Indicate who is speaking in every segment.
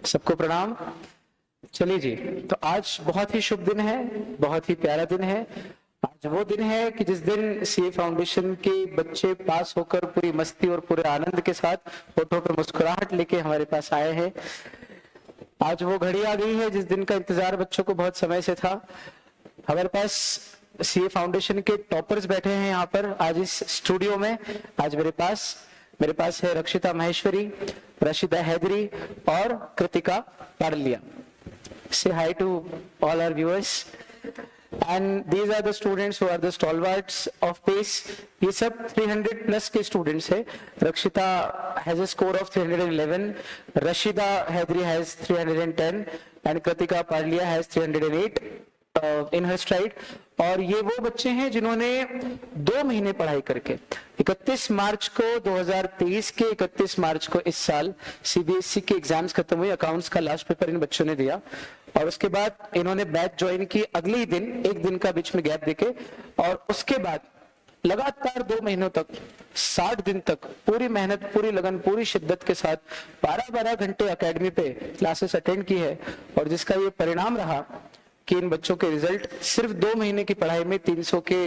Speaker 1: सबको प्रणाम। चलिए जी, तो आज बहुत ही शुभ दिन है, बहुत ही प्यारा दिन है। आज वो दिन है कि जिस दिन सीए फाउंडेशन के बच्चे पास होकर पूरी मस्ती और पूरे आनंद के साथ होठों पर मुस्कुराहट लेके हमारे पास आए हैं। आज वो घड़ी आ गई है जिस दिन का इंतजार बच्चों को बहुत समय से था। हमारे पास सीए फाउंडेशन के टॉपर्स बैठे हैं यहाँ पर आज इस स्टूडियो में। आज मेरे पास है रक्षिता महेश्वरी, रशीदा हैदरी और Kritika Padliya. Say hi to all our viewers. And these are the students who are the stalwarts of PACE. ये सब 300 plus के students है। रक्षिता has a score of 311, Rashida Hedri has 310 and Kritika Parlia has 308 in her stride। और ये वो बच्चे हैं जिन्होंने 2 महीने पढ़ाई करके 31 मार्च को 2023 के 31 मार्च को इस साल सीबीएसई के एग्जाम्स खत्म हुए। अकाउंट्स का लास्ट पेपर इन बच्चों ने दिया और उसके बाद इन्होंने बैच ज्वाइन की अगले ही दिन, एक दिन का बीच में गैप देके, और उसके बाद लगातार 2 महीनों तक 60 दिन तक पूरी मेहनत, पूरी लगन, पूरी शिद्दत के साथ 12-12 घंटे एकेडमी पे क्लासेस अटेंड की है। और जिसका ये परिणाम रहा कि इन बच्चों के रिजल्ट सिर्फ 2 महीने की पढ़ाई में 300 के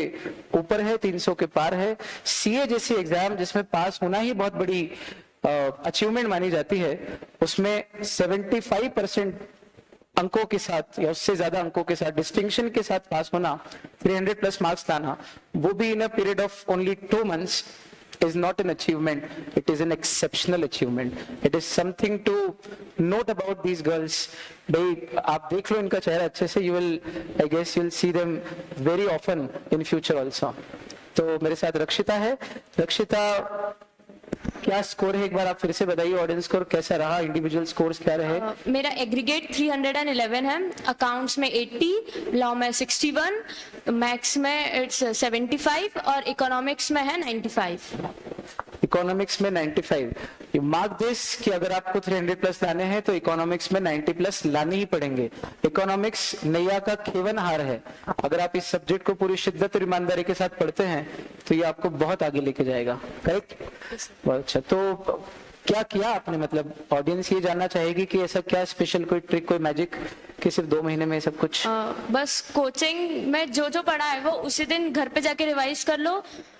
Speaker 1: ऊपर है, 300 के पार है। सीए जैसी एग्जाम जिसमें पास होना ही बहुत बड़ी अचीवमेंट मानी जाती है, उसमें 75% अंकों के साथ या उससे ज्यादा अंकों के साथ डिस्टिंक्शन के साथ पास होना, 300 प्लस मार्क्स लाना, वो भी in a period of only 2 months is not an achievement, it is an exceptional achievement. It is something to note about these girls. भाई आप देख लो इनका चेहरा अच्छे से, you will, I guess you will see them very often in future also. तो मेरे साथ रक्षिता है। रक्षिता, क्या स्कोर है एक बार आप फिर से बताइए ऑडियंस को, कैसा रहा, इंडिविजुअल स्कोर्स क्या रहे?
Speaker 2: मेरा एग्रीगेट 311 है, अकाउंट्स में 80, लॉ में 61, मैथ्स में इट्स 75 और इकोनॉमिक्स में है 95।
Speaker 1: इकोनॉमिक्स में 95। मार्क दिस कि अगर आपको 300 प्लस लाने हैं तो इकोनॉमिक्स में 90 प्लस लाने ही पड़ेंगे। इकोनॉमिक्स नैया का खेवन हार है। अगर आप इस सब्जेक्ट को पूरी शिद्दत और ईमानदारी के साथ पढ़ते हैं तो ये आपको बहुत आगे लेके जाएगा। करेक्ट? बहुत अच्छा। तो क्या किया आपने, मतलब ऑडियंस ये जानना चाहेगी कि ऐसा क्या स्पेशल कोई ट्रिक, कोई मैजिक कि सिर्फ 2 महीने में सब कुछ?
Speaker 2: बस कोचिंग में जो जो पढ़ा है वो उसी दिन घर पे जाके रिवाइज कर लो,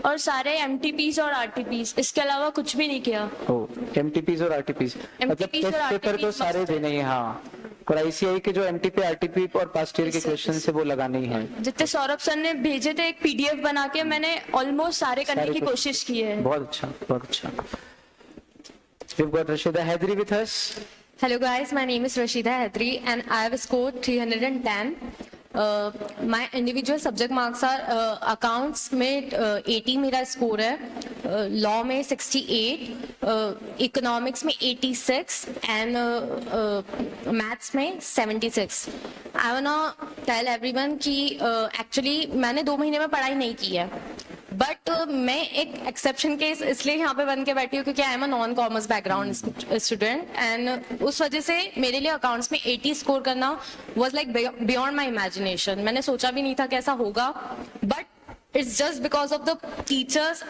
Speaker 2: और सारे एमटीपीज और आरटीपीज, इसके अलावा कुछ भी नहीं किया।
Speaker 1: एमटीपीज और आरटीपीज मतलब टेस्ट पेपर तो सारे देने ही। हाँ, और आईसीआई के जो एमटीपी, आरटीपी और पास्ट ईयर के क्वेश्चन है वो लगाने ही हैं।
Speaker 2: जितने सौरभ सर ने भेजे थे एक पीडीएफ बना के, मैंने ऑलमोस्ट सारे करने की कोशिश की है।
Speaker 1: बहुत अच्छा, बहुत अच्छा। We've got Rashida Hedri with us.
Speaker 3: Hello guys, my name is Rashida Hedri and I have scored 310. My individual subject marks are accounts में 80 मेरा स्कोर है, लॉ में 68, इकोनॉमिक्स में 86 एंड मैथ्स में 76. I wanna tell everyone कि actually मैंने 2 महीने में पढ़ाई नहीं की है, बट मैं एक एक्सेप्शन केस इसलिए यहाँ पे बन के बैठी हूँ क्योंकि I am a non commerce background student, and उस वजह से मेरे लिए अकाउंट्स में 80 स्कोर करना was like beyond my imagination. मैंने सोचा भी नहीं था कि ऐसा होगा, but it's just because of the teachers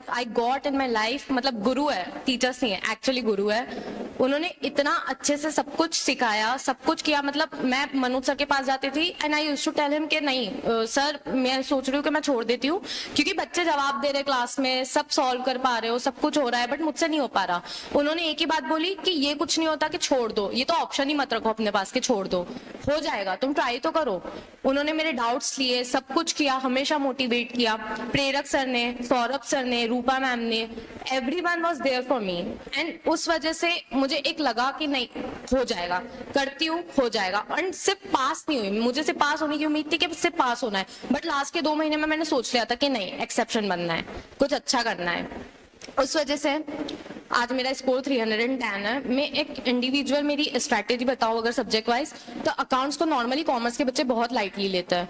Speaker 3: I got in my life. मतलब गुरु है, टीचर्स नहीं है, एक्चुअली गुरु है। उन्होंने इतना अच्छे से सब कुछ सिखाया, सब कुछ किया। मतलब मैं मनोज सर के पास जाती थी and I used to tell him कि नहीं सर, मैं सोच रही हूँ कि मैं छोड़ देती हूँ क्योंकि बच्चे जवाब दे रहे क्लास में, सब सॉल्व कर पा रहे हो, सब कुछ हो रहा है, बट मुझसे नहीं हो पा रहा। उन्होंने एक ही बात बोली कि ये कुछ नहीं होता कि छोड़ दो, ये तो ऑप्शन ही मत रखो अपने पास कि छोड़ दो, हो जाएगा, तुम ट्राई तो करो। उन्होंने मेरे डाउट्स लिए, सब कुछ किया, हमेशा मोटिवेट किया। प्रेरक सर ने, सौरभ सर ने, रूपा मैम ने, everyone was there for me, and उस वजह से मुझे एक लगा कि नहीं हो जाएगा, करती हूँ हो जाएगा। एंड सिर्फ पास नहीं हुई, मुझे सिर्फ पास होने की उम्मीद थी कि सिर्फ पास होना है, बट लास्ट के 2 महीने में मैंने सोच लिया था कि नहीं, एक्सेप्शन बनना है, कुछ अच्छा करना है। उस वजह से आज मेरा स्कोर 310 है। मैं एक इंडिविजुअल मेरी स्ट्रैटेजी बताऊं अगर सब्जेक्ट वाइज, तो अकाउंट्स को नॉर्मली कॉमर्स के बच्चे बहुत लाइटली लेते हैं।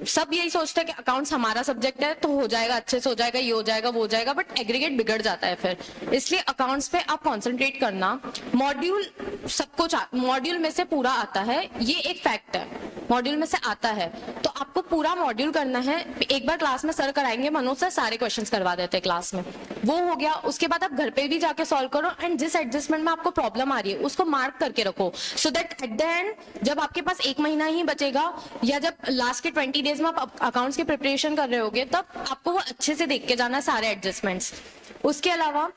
Speaker 3: सब यही सोचते हैं कि अकाउंट्स हमारा सब्जेक्ट है तो हो जाएगा, अच्छे से हो जाएगा, ये हो जाएगा, वो हो जाएगा, बट एग्रीगेट बिगड़ जाता है फिर। इसलिए अकाउंट्स पे आप कॉन्सेंट्रेट करना। मॉड्यूल सब कुछ मॉड्यूल में से पूरा आता है, ये एक फैक्ट है, मॉड्यूल में से आता है, तो आपको पूरा मॉड्यूल करना है। एक बार क्लास में सर कराएंगे, मनोज सर सारे क्वेश्चंस करवा देते हैं क्लास में, वो हो गया, उसके बाद आप घर पे भी जाके सॉल्व करो एंड जिस एडजस्टमेंट में आपको प्रॉब्लम आ रही है उसको मार्क करके रखो, so that at the end जब आपके पास 1 महीना ही बचेगा या जब लास्ट के 20 डेज में आप अकाउंट्स की प्रिपरेशन कर रहे होगे तब आपको वो अच्छे से देख के जाना है सारे एडजस्टमेंट्स। उसके अलावा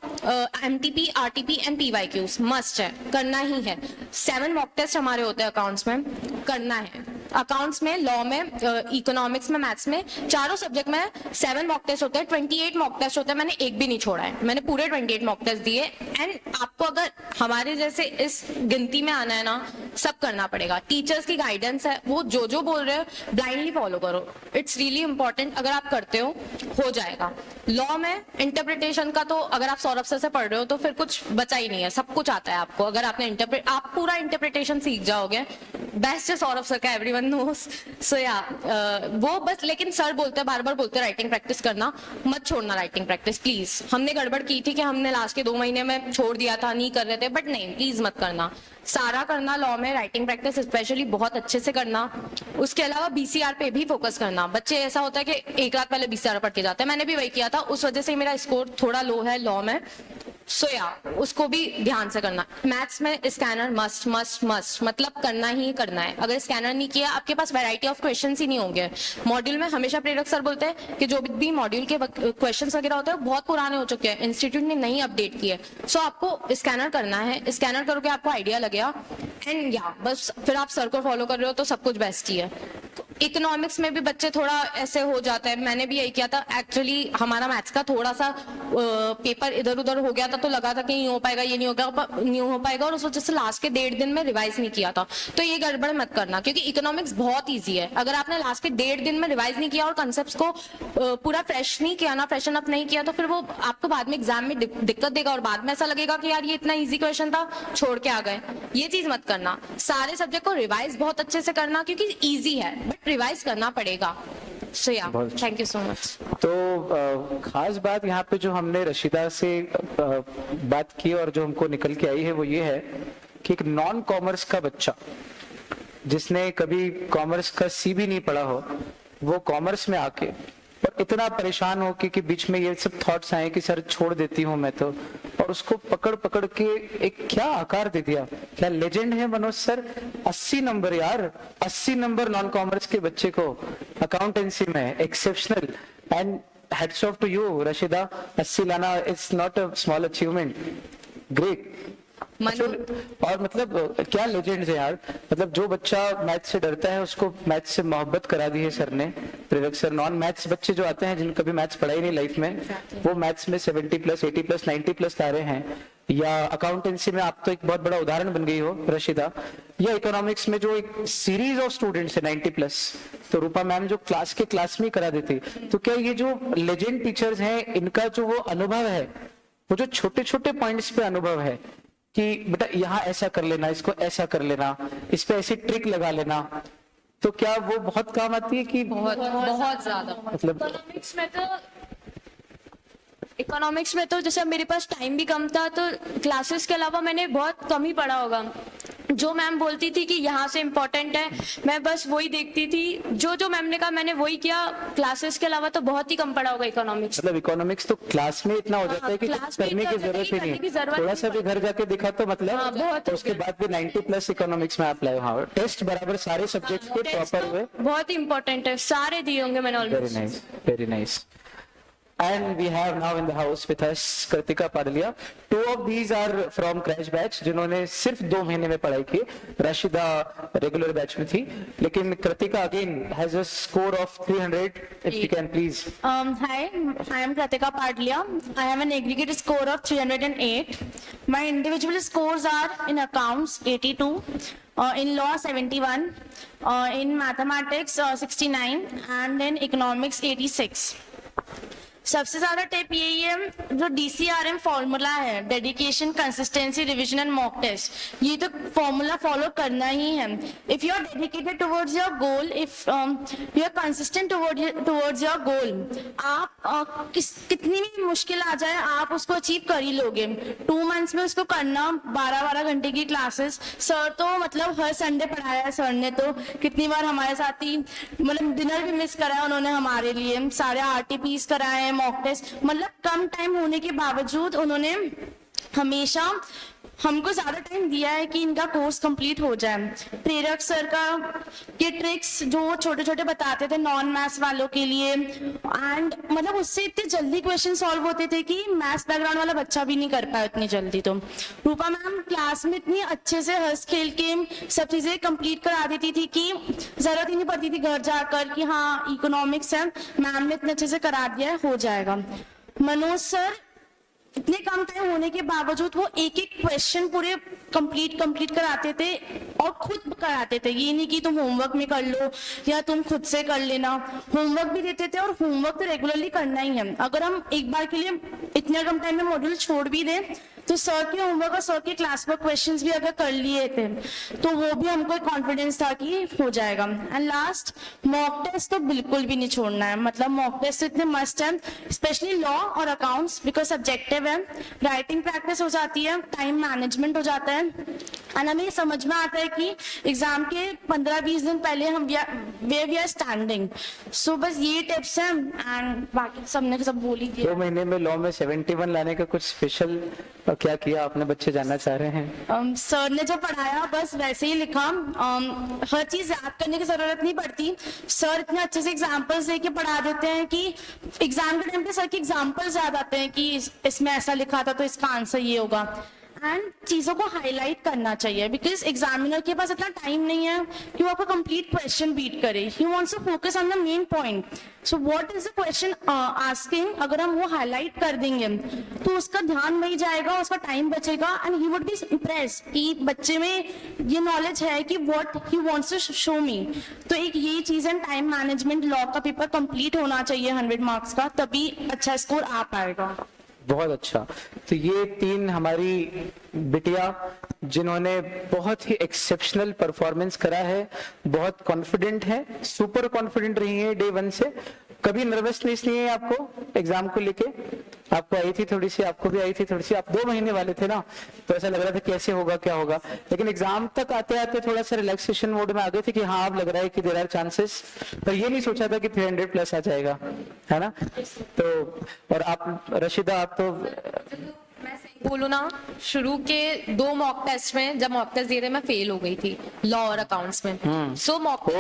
Speaker 3: MTP, RTP and PYQs must है, करना ही है। 7 मॉक टेस्ट हमारे होते हैं अकाउंट्स में, करना है। अकाउंट्स में, लॉ में, इकोनॉमिक्स में, मैथ्स में, चारों सब्जेक्ट में 7 मॉक टेस्ट होते हैं, 28 मॉक टेस्ट होते हैं। मैंने एक भी नहीं छोड़ा है, मैंने पूरे 28 मॉक टेस्ट दिए। एंड आपको अगर हमारे जैसे इस गिनती में आना है ना, सब करना पड़ेगा। टीचर्स की गाइडेंस है, वो जो बोल रहे हो ब्लाइंडली फॉलो करो, इट्स रियली इंपॉर्टेंट। अगर आप करते हो जाएगा। लॉ में इंटरप्रिटेशन का तो अगर आप सौरभ सर से पढ़ रहे हो तो फिर कुछ बचा ही नहीं है, सब कुछ आता है आपको। अगर आपने आप पूरा इंटरप्रिटेशन सीख जाओगे, बेस्ट है सौरभ सर का, एवरीवन नोस। सो या वो बस, लेकिन सर बोलते हैं, बार बार बोलते हैं राइटिंग प्रैक्टिस करना, मत छोड़ना राइटिंग प्रैक्टिस प्लीज। हमने गड़बड़ की थी कि हमने लास्ट के 2 महीने में छोड़ दिया था, नहीं कर रहे थे, बट नहीं, प्लीज मत करना, सारा करना। लॉ में राइटिंग प्रैक्टिस स्पेशली बहुत अच्छे से करना। उसके अलावा बीसीआर पे भी फोकस करना। बच्चे ऐसा होता है कि एक रात पहले बीसीआर पढ़ के जाते हैं, मैंने भी वही किया था, उस वजह से मेरा स्कोर थोड़ा लो है लॉ में। सो या उसको भी ध्यान से करना। मैथ्स में स्कैनर मस्ट मस्ट मस्ट, मतलब करना ही करना है। अगर स्कैनर नहीं किया आपके पास वैरायटी ऑफ क्वेश्चंस ही नहीं होंगे। मॉड्यूल में हमेशा प्रेरक सर बोलते हैं कि जो भी मॉड्यूल के क्वेश्चंस वगैरह होते हैं बहुत पुराने हो चुके हैं, इंस्टीट्यूट ने नहीं अपडेट किए। सो आपको स्कैनर करना है, स्कैनर करोगे आपको आइडिया लगेगा। एंड या बस फिर आप सर को फॉलो कर रहे हो तो सब कुछ बेस्ट ही है। इकोनॉमिक्स में भी बच्चे थोड़ा ऐसे हो जाते हैं, मैंने भी यही किया था। एक्चुअली हमारा मैथ्स का थोड़ा सा पेपर इधर उधर हो गया था, तो लगा था कि नहीं हो पाएगा, ये नहीं हो पाएगा, और उस वजह से लास्ट के 1.5 दिन में रिवाइज नहीं किया था। तो ये गड़बड़ मत करना, क्योंकि इकोनॉमिक्स बहुत ईजी है। अगर आपने लास्ट के 1.5 दिन में रिवाइज नहीं किया और कंसेप्ट को पूरा फ्रेश नहीं किया ना, फ्रेशन अप नहीं किया, तो फिर वो आपको बाद में एग्जाम में दिक्कत देगा और बाद में ऐसा लगेगा कि यार ये इतना ईजी क्वेश्चन था, छोड़ के आ गए। ये चीज मत करना। सारे सब्जेक्ट को रिवाइज बहुत अच्छे से करना, क्योंकि ईजी है बट रिवाइज करना पड़ेगा। सो या थैंक यू सो मच।
Speaker 1: तो खास बात यहाँ पे जो हमने रशीदा से बात की और जो हमको निकल के आई है वो ये है कि एक नॉन कॉमर्स का बच्चा जिसने कभी कॉमर्स का सी भी नहीं पढ़ा हो, वो कॉमर्स में आके और इतना परेशान हो कि बीच में ये सब थॉट्स आए कि सर छोड़ देती हूँ मैं तो, और उसको पकड़ पकड़ के एक क्या आकार दे दिया। क्या लेजेंड है मनोज सर। 80 नंबर यार, 80 नंबर नॉन कॉमर्स के बच्चे को अकाउंटेंसी में, exceptional. And hats off to you Rashida, 80 लाना it's not a small achievement, great. और मतलब क्या लेजेंड्स है यार। मतलब जो बच्चा मैथ्स से डरता है उसको मैथ्स से मोहब्बत करा दी है सर ने, प्रेरक सर। नॉन मैथ्स बच्चे जो आते हैं जिनको कभी मैथ्स पढ़ा ही नहीं लाइफ में, वो मैथ्स में 70+, 80+, 90+ ला रहे हैं। या अकाउंटेंसी में आप तो एक बहुत बड़ा उदाहरण बन गई हो रशीदा। या इकोनॉमिक्स में जो एक सीरीज ऑफ स्टूडेंट्स है 90+, तो रूपा मैम जो क्लास में करा देती। तो क्या ये जो लेजेंड टीचर्स हैं इनका जो वो अनुभव है, वो जो छोटे छोटे पॉइंट्स पे अनुभव है कि बेटा यहाँ ऐसा कर लेना, इसको ऐसा कर लेना, इस पे ऐसी ट्रिक लगा लेना, तो क्या वो बहुत काम आती है कि
Speaker 3: बहुत ज्यादा।
Speaker 1: मतलब
Speaker 2: इकोनॉमिक्स में तो जैसे मेरे पास टाइम भी कम था, तो क्लासेस के अलावा मैंने बहुत कम ही पढ़ा होगा। जो मैम बोलती थी कि यहाँ से इम्पोर्टेंट है, मैं बस वही देखती थी। जो मैम ने कहा मैंने वही किया। क्लासेस के अलावा तो बहुत ही कम पढ़ा होगा इकोनॉमिक्स।
Speaker 1: मतलब इकोनॉमिक्स तो क्लास में इतना हो जाता है कि
Speaker 2: क्लास में
Speaker 1: करने की जरूरत ही नहीं, थोड़ा सा भी घर जाके दिखा तो मतलब
Speaker 2: बहुत।
Speaker 1: तो उसके बाद भी 90+ इकोनॉमिक्स में आप लाए। हाँ, टेस्ट बराबर सारे सब्जेक्ट्स के प्रॉपर हुए,
Speaker 2: बहुत ही इंपॉर्टेंट है, सारे दिए होंगे मैंने
Speaker 1: very
Speaker 2: almost.
Speaker 1: Nice, very nice. And we have now in the house with us Kritika Padalia. 2 of these are from crash batch, जिन्होंने सिर्फ 2 महीने में पढ़ाई की। रशीदा रेगुलर बैच में थी, लेकिन Kritika again has a score of 300. If you can please.
Speaker 4: Hi, I am Kritika Padlia. I have an aggregate score of 308. My individual scores are in accounts 82, in law 71, in mathematics 69, and in economics 86. सबसे ज्यादा tip यही है जो DCRM formula है, dedication, consistency, revision and mock test. ये तो formula follow करना ही है। If you are dedicated towards your goal, if you are consistent towards your goal, आप कितनी भी मुश्किल आ जाए आप उसको अचीव कर ही लोगे। 2 मंथ्स में उसको करना, 12-12 घंटे की क्लासेस। सर तो मतलब हर संडे पढ़ाया है सर ने, तो कितनी बार हमारे साथ ही मतलब डिनर भी मिस कराया उन्होंने हमारे लिए। सारे RTPs कराए, मॉक टेस्ट, मतलब कम टाइम होने के बावजूद उन्होंने हमेशा हमको ज्यादा टाइम दिया है कि इनका कोर्स कंप्लीट हो जाए। प्रेरक सर का के ट्रिक्स जो छोटे छोटे बताते थे नॉन मैथ्स वालों के लिए, एंड मतलब उससे इतने जल्दी क्वेश्चन सॉल्व होते थे कि मैथ्स बैकग्राउंड वाला बच्चा भी नहीं कर पाया इतनी जल्दी। तो रूपा मैम क्लास में इतनी अच्छे से हंस खेल के सब चीजें कंप्लीट करा देती थी कि जरूरत ही नहीं पड़ती थी घर जाकर कि हाँ इकोनॉमिक्स है, मैम ने इतने अच्छे से करा दिया है, हो जाएगा। मनोज सर इतने कम टाइम होने के बावजूद वो एक एक क्वेश्चन पूरे कंप्लीट कराते थे और खुद कराते थे। ये नहीं कि तुम होमवर्क में कर लो या तुम खुद से कर लेना, होमवर्क भी देते थे और होमवर्क तो रेगुलरली करना ही है। अगर हम एक बार के लिए इतने कम टाइम में मॉड्यूल छोड़ भी दें तो सर के होमवर्क और सर के क्लास वर्क क्वेश्चंस भी अगर कर लिए थे तो वो भी हमको कॉन्फिडेंस था कि हो जाएगा। एंड लास्ट मॉक टेस्ट तो बिल्कुल भी नहीं छोड़ना है, मतलब मॉक टेस्ट इतने मस्ट है, स्पेशली लॉ और अकाउंट्स बिकॉज सब्जेक्टिव है, राइटिंग प्रैक्टिस हो जाती है, टाइम मैनेजमेंट हो जाता है, एंड हमें समझ में आता है कि एग्जाम के 15-20 दिन पहले हम वे आर स्टैंडिंग। सो बस ये टिप्स हैं एंड बाकी सबने सब बोल ही दिया।
Speaker 1: 2 महीने में लॉ में 71 लाने का कुछ स्पेशल क्या किया आपने, बच्चे जानना चाह रहे हैं?
Speaker 4: सर ने जो पढ़ाया बस वैसे ही लिखा, हर चीज याद करने की जरूरत नहीं पड़ती। सर इतने अच्छे से एग्जांपल्स देके पढ़ा देते हैं कि एग्जाम के टाइम पे सर के एग्जांपल्स याद आते हैं कि इसमें ऐसा लिखा था तो इसका आंसर ये होगा। एंड चीजों को हाईलाइट करना चाहिए बिकॉज एग्जामिनर के पास इतना टाइम नहीं है कि वो आपको कंप्लीट क्वेश्चन बीट करे, he wants to focus on the main point. So what is the question asking, अगर हम वो हाईलाइट कर देंगे तो उसका ध्यान वही जाएगा, उसका टाइम बचेगा and he would be impress कि बच्चे में ये नॉलेज है कि what he wants to show me. तो एक ये चीज है, टाइम मैनेजमेंट, लॉ का पेपर कंप्लीट होना चाहिए 100 मार्क्स का, तभी अच्छा स्कोर आ पाएगा।
Speaker 1: बहुत अच्छा। तो ये 3 हमारी बिटिया जिन्होंने बहुत ही एक्सेप्शनल परफॉर्मेंस करा है, बहुत कॉन्फिडेंट है, सुपर कॉन्फिडेंट रही है डे 1 से। कभी नर्वसनेस नहीं है आपको एग्जाम को लेके? आपको आई थी थोड़ी सी, आपको भी आई थी थोड़ी सी, आप 2 महीने वाले थे ना, तो ऐसा लग रहा था कैसे होगा क्या होगा, लेकिन एग्जाम तक आते आते थोड़ा सा रिलैक्सेशन मोड में आ गए थे कि हाँ अब लग रहा है कि देयर आर चांसेस, पर ये नहीं सोचा था कि 300 प्लस आ जाएगा, है ना? तो और आप रशीदा, आप तो
Speaker 3: बोलू ना, शुरू के 2 मॉक टेस्ट में जब मॉक टेस्ट दिए थे मैं फेल हो गई थी लॉ और अकाउंट्स में। सो mock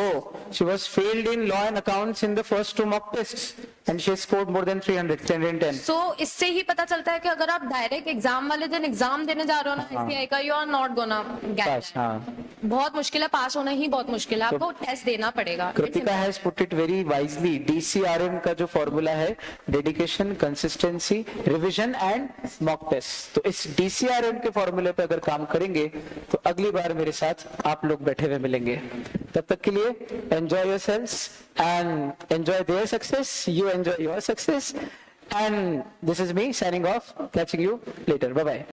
Speaker 1: she was failed in law and accounts in the first 2 mock tests and she scored more than 310.
Speaker 3: सो इससे ही पता चलता है कि अगर आप डायरेक्ट एग्जाम वाले दिन एग्जाम देने जा रहे हो ना ICAI का, you are not gonna
Speaker 1: pass.
Speaker 3: गेट,
Speaker 1: हाँ,
Speaker 3: बहुत मुश्किल है, पास होना ही बहुत मुश्किल है, आपको टेस्ट देना पड़ेगा।
Speaker 1: Kritika has put it very wisely. DCRM का जो फॉर्मूला है, dedication, consistency, revision and mock test, तो इस DCRM के फॉर्मूले पे अगर काम करेंगे तो अगली बार मेरे साथ आप लोग बैठे हुए मिलेंगे। तब तक के लिए enjoy yourselves and enjoy their success, you enjoy your success, and this is me signing off, catching you later, bye bye.